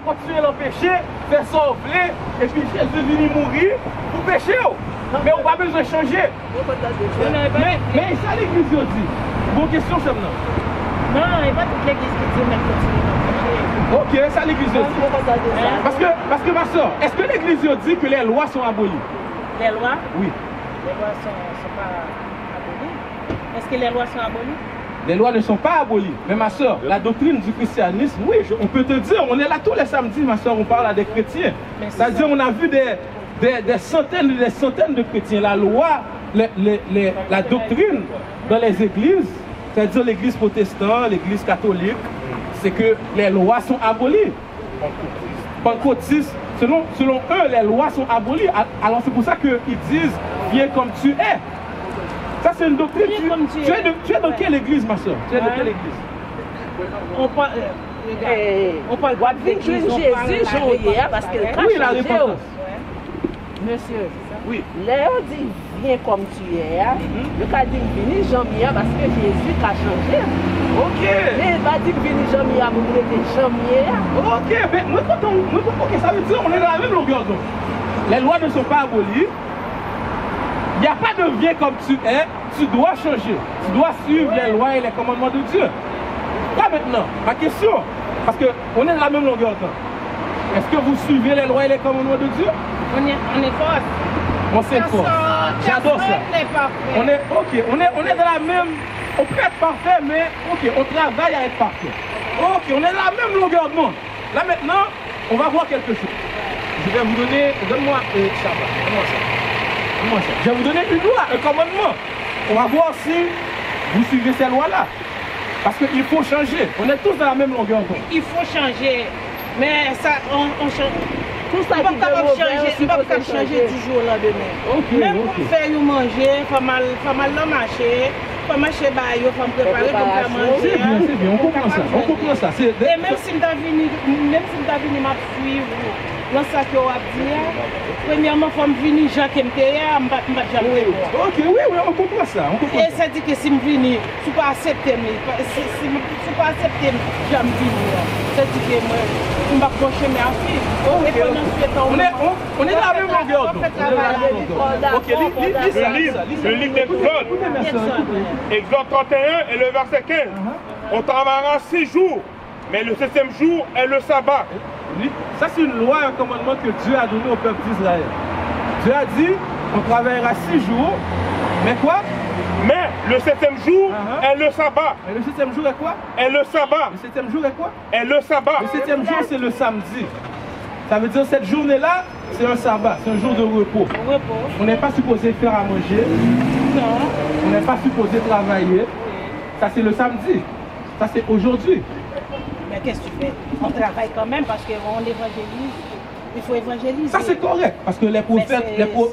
continuer à pécher, faire ça au blé, et puis Jésus est venu mourir pour pécher. Mais on n'a pas besoin de changer. Mais ça l'église dit. Bonne question, chef. Non, il n'y a pas toute l'église qui dit même continuer à pécher. Ok, ça l'église dit. Parce que ma soeur, est-ce que l'église dit que les lois sont abolies? Les lois? Oui. Les lois ne sont pas abolies. Est-ce que les lois sont abolies? Les lois ne sont pas abolies. Mais ma soeur, la doctrine du christianisme, oui, on peut te dire, on est là tous les samedis, ma soeur, on parle à des chrétiens. C'est-à-dire, on a vu des centaines et des centaines de chrétiens. La loi, la doctrine dans les églises, c'est-à-dire l'église protestante, l'église catholique, c'est que les lois sont abolies. Pentecôtistes, selon eux, les lois sont abolies. Alors c'est pour ça qu'ils disent, viens comme tu es. Ça c'est une doctrine. Tu es dans quelle église, ma soeur? Tu es dans quelle église? On parle de l'église Jésus, hier, parce que oui, la réponse. Monsieur, oui. Léo dit viens comme tu es. Le cas dit venir Jean-Mia parce que Jésus a changé. Ok. Mais il va dire venir Jean-Mia pour vous être Jean-Mia. Ok, mais moi, ça veut dire qu'on est dans la même longueur d'onde. Les lois ne sont pas abolies. Il n'y a pas de viens comme tu es. Tu dois changer. Tu dois suivre les lois et les commandements de Dieu. Là maintenant, ma question, parce qu'on est dans la même longueur d'onde. Est-ce que vous suivez les lois et les commandements de Dieu? On est fort. On s'efforce. J'adore ça. On est dans la même. On peut être parfait, mais ok, on travaille à être parfait. Ok, on est dans la même longueur d'onde. Là maintenant, on va voir quelque chose. Je vais vous donner. Donne-moi ça. Donne-moi ça. Je vais vous donner une loi, un commandement. On va voir si vous suivez ces lois-là. Parce qu'il faut changer. On est tous dans la même longueur d'onde. Il faut changer. Mais ça, on change. Tout ça qui peut changer du jour au lendemain. Même pour faire manger, il faut mal marcher. Il faut marcher, il faut me préparer pour faire manger. C'est bien, on comprend ça. On comprend ça. Et même si je venu m'appuyer, dans ça que vous avez dit, premièrement, il faut venir Jean qui me dit, je ne vais jamais. Ok, oui, on comprend ça. Et ça dit que si je viens, je ne peux pas accepter. Si je ne peux pas accepter, je vais venir. Ça dit que moi, je ne vais pas approcher mes affaires. On est dans la même longueur. Ok, le livre d'Exode. Exode 31 et le verset 15. On travaillera 6 jours, mais le 7e jour est le sabbat. Ça, c'est une loi, un commandement que Dieu a donné au peuple d'Israël. Dieu a dit, on travaillera 6 jours, mais quoi? Mais le 7e jour est le sabbat. Et le 7e jour est quoi? Est le sabbat. Le 7e jour est quoi? Est le sabbat. Le 7e jour, c'est le samedi. Ça veut dire cette journée-là, c'est un sabbat, c'est un jour de repos. On n'est pas supposé faire à manger. Non. On n'est pas supposé travailler. Ça, c'est le samedi. Ça, c'est aujourd'hui. Mais qu'est-ce que tu fais? On travaille quand même parce qu'on évangélise. Il faut évangéliser. Ça, c'est correct. Parce que les prophètes,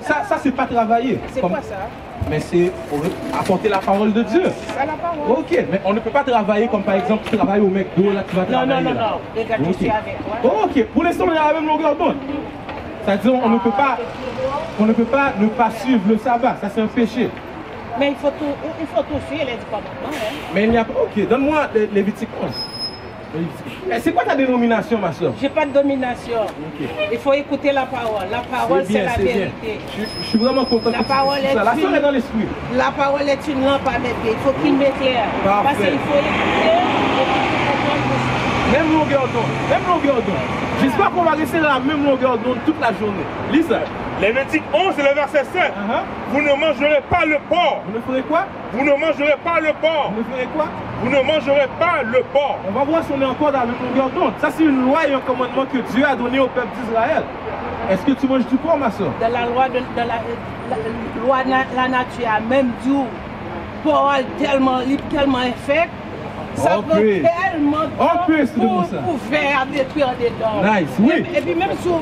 ça c'est pas travailler. C'est quoi ça? Mais c'est apporter la parole de Dieu. C'est la parole. Ok, mais on ne peut pas travailler comme par exemple tu travailles au McDo, là tu vas travailler. Non. Regarde, je suis avec toi. Ok, pour l'instant on est à la même longueur d'onde. C'est-à-dire on ne peut pas ne pas suivre le sabbat, ça c'est un péché. Mais il faut tout suivre les commandements. Mais il n'y a pas. Ok, donne-moi les Lévitique 11. C'est quoi ta dénomination, ma soeur? J'ai pas de domination. Okay. Il faut écouter la parole. La parole, c'est la vérité. Je suis vraiment content. La parole est la soeur est dans l'esprit. La parole est une lampe à mes pieds. Il faut qu'il m'éclaire. Parce qu'il faut écouter. Même longueur d'onde. Même longueur d'onde. J'espère qu'on va rester dans la même longueur d'onde toute la journée. Lis ça. Lévitique 11 et le verset 7. Vous ne mangerez pas le porc. Vous ne ferez quoi? Vous ne mangerez pas le porc. Vous ne ferez quoi? Vous ne mangerez pas le porc. On va voir si on est encore dans la même longueur d'onde. Ça, c'est une loi et un commandement que Dieu a donné au peuple d'Israël. Est-ce que tu manges du porc, ma soeur? Dans la loi de la nature, même du porc tellement infect. Ça prend tellement de temps pour faire détruire des dents. Nice, oui. Et puis même sous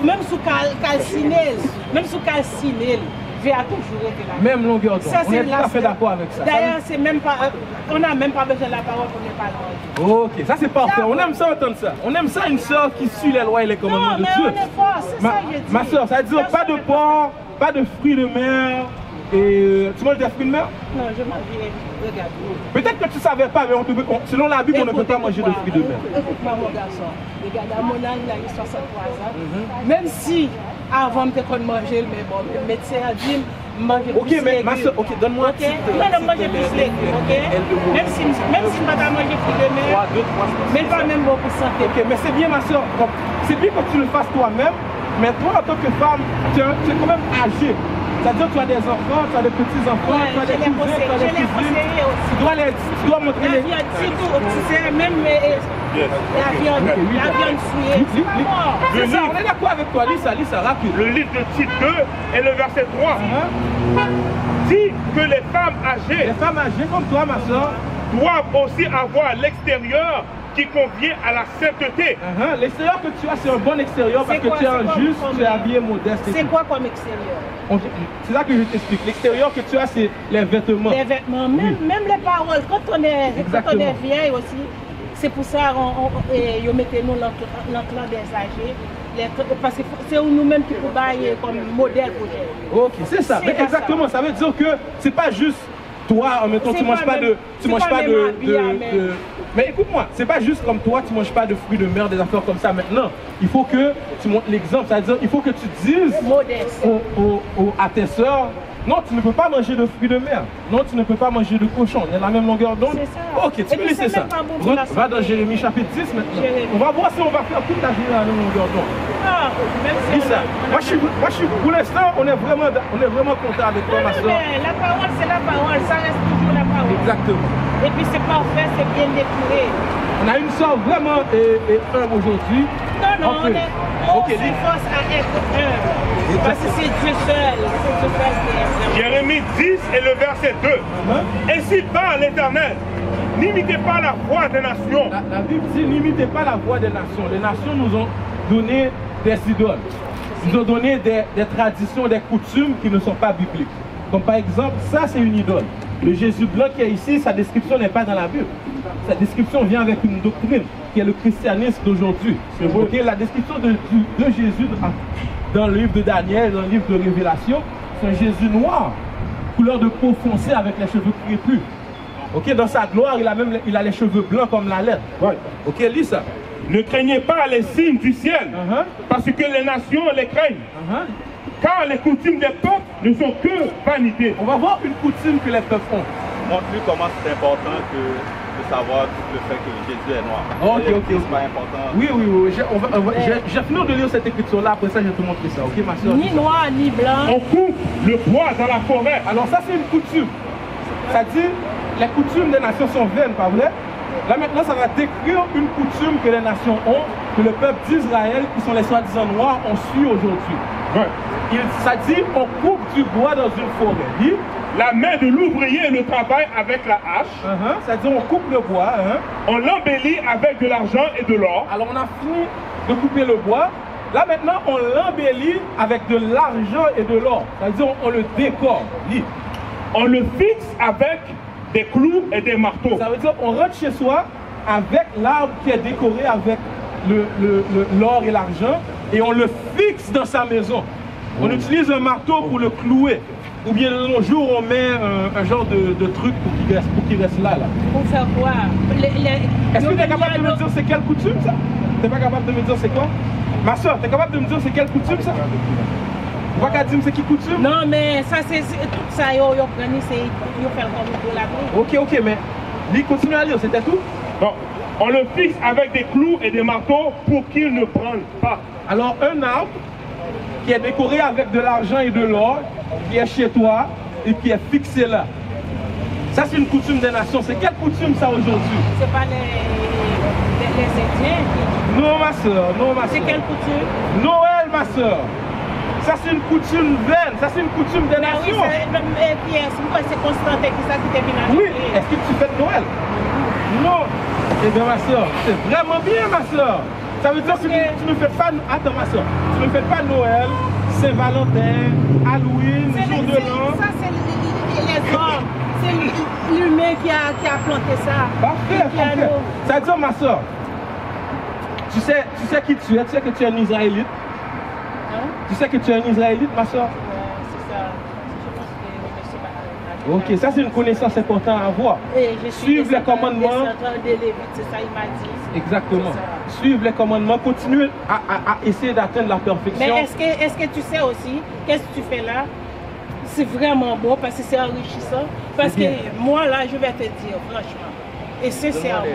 calcinel, vers toujours été là. Même longueur d'onde. On est tout à fait d'accord avec ça. D'ailleurs, c'est même pas, on n'a même pas besoin de la parole pour ne pas l'entendre. Ok, ça c'est parfait. On aime ça entendre ça. On aime ça une soeur qui suit les lois et les commandements de Dieu. Non, mais on est fort, c'est ça que je dis. Ma soeur, ça veut dire pas de porc, pas de fruits de mer, Et tu manges des fruits de mer? Non, je mange, regarde. Peut-être que tu ne savais pas, mais selon la Bible, on ne peut pas manger de fruits de mer. Écoute-moi, mon garçon. Regarde, à mon âge, il a eu 63 ans. Même si, avant, je ne manger, mais bon, le médecin a dit, manger plus légumes. Ok, mais ma soeur, donne-moi un petit peu. Non, manger plus légumes, ok? Même si je ne peux pas manger fruits de mer, mais pas même beaucoup de santé. Ok, mais c'est bien, ma soeur. C'est bien que tu le fasses toi-même, mais toi, en tant que femme, tu es quand même âgée. C'est-à-dire que tu as des enfants, tu as des petits-enfants, tu as des cousins, tu as des cousines. Tu dois montrer les... La viande, surtout, tu sais, même la viande souillée. C'est ça, on est d'accord avec toi, lis ça, rapide. Le livre de Tite 2 et le verset 3 dit que les femmes âgées comme toi, ma soeur, doivent aussi avoir l'extérieur qui convient à la sainteté. L'extérieur que tu as, c'est un bon extérieur parce que tu es un juste, tu es habillé modeste. C'est quoi comme extérieur? C'est ça que je t'explique. L'extérieur que tu as, c'est les vêtements. Les vêtements, même les paroles. Quand on est vieille aussi, c'est pour ça qu'on mettez nous l'enclan des âgés. Parce que c'est nous-mêmes qui pouvons bailler comme modèle pour eux. Ok, c'est ça. Mais exactement, ça veut dire que c'est pas juste toi, en même temps, tu manges pas de... Mais écoute-moi, c'est pas juste comme toi, tu manges pas de fruits de mer, des affaires comme ça maintenant. Il faut que tu montres l'exemple, c'est-à-dire il faut que tu dises à tes soeurs, non, tu ne peux pas manger de fruits de mer. Non, tu ne peux pas manger de cochon. Il y a la même longueur d'onde. C'est ça. Ok, tu peux laisser ça. Va dans Jérémie chapitre 10 maintenant. On va voir si on va faire toute la journée à la même longueur d'onde. Ah, même si dis ça. Moi, je suis, pour l'instant, on est vraiment content avec toi, ma soeur. Mais la parole, c'est la parole. Ça reste toujours la parole. Exactement. Et puis, c'est parfait, c'est bien épuré. On a une soeur vraiment humble aujourd'hui. Non, on s'efforce à être humble. Parce que c'est Dieu seul. C'est Dieu seul qui est. Jérémie 10 et le verset 2. Ainsi parle l'Éternel. N'imitez pas la voix des nations. La Bible dit n'imitez pas la voix des nations. Les nations nous ont donné des idoles. Ils ont donné des traditions, des coutumes qui ne sont pas bibliques. Comme par exemple, ça c'est une idole. Le Jésus blanc qui est ici, sa description n'est pas dans la Bible. Sa description vient avec une doctrine qui est le christianisme d'aujourd'hui. La description de Jésus dans le livre de Daniel, dans le livre de Révélation, c'est un Jésus noir, couleur de peau foncée avec les cheveux crépus. Dans sa gloire, il a les cheveux blancs comme la laine. Lis ça. Ne craignez pas les signes du ciel, parce que les nations les craignent. Car les coutumes des peuples ne sont que vanité. On va voir une coutume que les peuples font. Montre-lui comment c'est important de savoir tout le fait que Jésus est noir. C'est pas important. Oui. Je vais finir de lire cette écriture-là, après ça je vais te montrer ça. Ma soeur, ni noir, ni blanc. On coupe le bois dans la forêt. Alors ça c'est une coutume. Ça dit, les coutumes des nations sont vaines, pas vrai? Là maintenant ça va décrire une coutume que les nations ont, que le peuple d'Israël, qui sont les soi-disant noirs, ont su aujourd'hui. Ça dit, on coupe du bois dans une forêt. La main de l'ouvrier le travaille avec la hache. Ça dit, on coupe le bois. On l'embellit avec de l'argent et de l'or. Alors on a fini de couper le bois. Là maintenant, on l'embellit avec de l'argent et de l'or. Ça veut dire, on le décore. On le fixe avec des clous et des marteaux. Ça veut dire, on rentre chez soi avec l'arbre qui est décoré avec l'or et l'argent, et on le fixe dans sa maison. On utilise un marteau pour le clouer. Ou bien de nos jours, on met un genre de truc pour qu'il reste là. Pour faire quoi? Est-ce que tu es capable de me dire c'est quelle coutume ça? Tu n'es pas capable de me dire c'est quoi? Ma soeur, tu es capable de me dire c'est quelle coutume ça? Tu vas pas dire c'est qui coutume? Non, mais ça c'est tout ça, ils organisent, ils font comme la vie. Ok, mais lui continue à lire, c'était tout? Bon. On le fixe avec des clous et des marteaux pour qu'il ne brûle pas. Alors un arbre qui est décoré avec de l'argent et de l'or, qui est chez toi et qui est fixé là. Ça c'est une coutume des nations. C'est quelle coutume ça aujourd'hui? C'est pas les Indiens qui... Non ma soeur, C'est quelle coutume? Noël ma soeur. Ça c'est une coutume vaine, ça c'est une coutume des nations. Oui, c'est Constantin qui ça qui t'est venu. Oui, est-ce que tu fêtes Noël? Non. Eh bien ma soeur, c'est vraiment bien ma soeur. Ça veut dire que tu ne fais pas... Attends ma soeur, tu ne fais pas Noël, Saint-Valentin, Halloween, jour de l'an. Ça c'est les hommes, c'est l'humain qui a planté ça. Parfait. Ça veut dire ma soeur, tu sais qui tu es, tu sais que tu es un Israélite. Tu sais que tu es un Israélite ma soeur? C'est ça. Je pense que Ok, ça c'est une connaissance importante à avoir. Suivre les commandements. C'est ça, il m'a dit. Exactement. Suivre les commandements, continuer à essayer d'atteindre la perfection. Mais est-ce que tu sais aussi, qu'est-ce que tu fais là? C'est vraiment bon parce que c'est enrichissant. Parce que moi là, je vais te dire franchement, et sincèrement,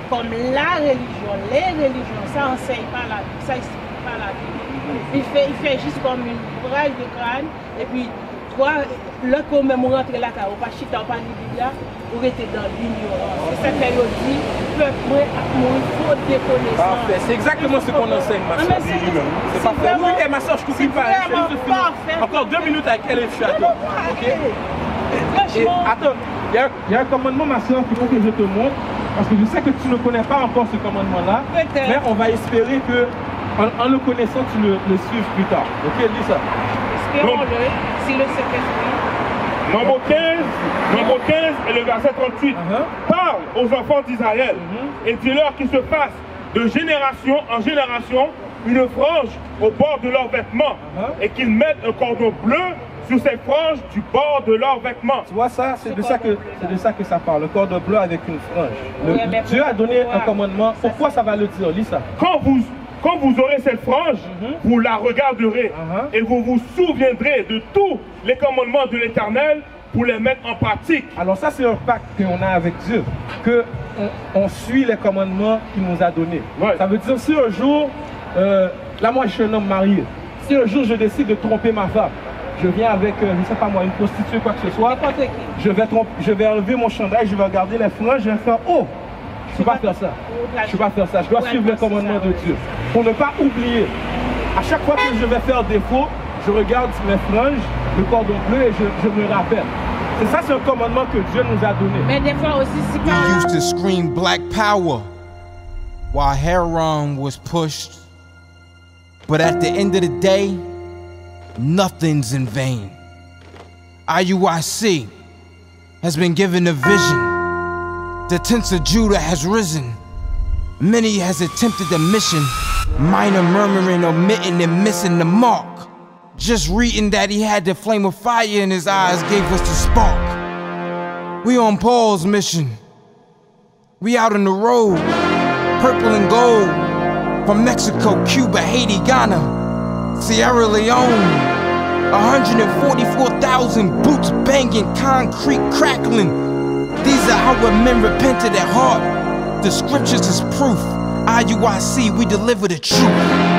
comme la religion, les religions, ça enseigne pas la Bible, ça explique pas la Bible. Il fait juste comme une braille de crâne, et puis toi, là quand même on rentre là, on pas chita, on pas de Bible là, on était dans l'ignorance. Et cette période dit, peuple a mourir faute de connaissances. Parfait, c'est exactement ce qu'on enseigne, ma soeur. C'est parfait. Oui, et ma soeur, je t'oublie pas. Encore 2 minutes avec elle et le château. Ok. Et attends, il y a un commandement, ma soeur, qu'il faut que je te montre. Parce que je sais que tu ne connais pas encore ce commandement-là. Mais on va espérer que, en le connaissant, tu le suives plus tard. Ok, dis ça. Espérons-le, si le Saint-Esprit. Nombre 15 et le verset 38. Parle aux enfants d'Israël et dis-leur qu'ils se fassent de génération en génération une frange au bord de leurs vêtements et qu'ils mettent un cordon bleu sur ces franges du bord de leurs vêtements. Tu vois ça, c'est de ça que ça parle, le cordon bleu avec une frange. Dieu a donné un commandement. Pourquoi ça va le dire? Lis ça. Quand vous aurez cette frange, vous la regarderez et vous vous souviendrez de tous les commandements de l'Éternel pour les mettre en pratique. Alors ça, c'est un pacte qu'on a avec Dieu, qu'on suit les commandements qu'il nous a donnés. Ouais. Ça veut dire, si un jour, là moi je suis un homme marié, si un jour je décide de tromper ma femme, je viens avec, je ne sais pas moi, une prostituée, quoi que ce soit, je vais enlever mon chandail, je vais regarder les franges, je vais faire, oh, je ne peux pas faire ça. Je ne peux pas faire ça. Je dois suivre les commandements de Dieu. Pour ne pas oublier. À chaque fois que je vais faire défaut, je regarde mes franges, le cordon bleu et je me rappelle. C'est ça, c'est un commandement que Dieu nous a donné. Mais des fois aussi, si We used to scream black power while Heron was pushed. But at the end of the day, nothing's in vain. IUIC has been given a vision. The tents of Judah has risen. Many has attempted the mission. Minor murmuring, omitting, and missing the mark. Just reading that he had the flame of fire in his eyes gave us the spark. We on Paul's mission. We out on the road, purple and gold. From Mexico, Cuba, Haiti, Ghana, Sierra Leone. 144,000 boots banging, concrete crackling. These are how men repented at heart. The scriptures is proof. IUIC, we deliver the truth.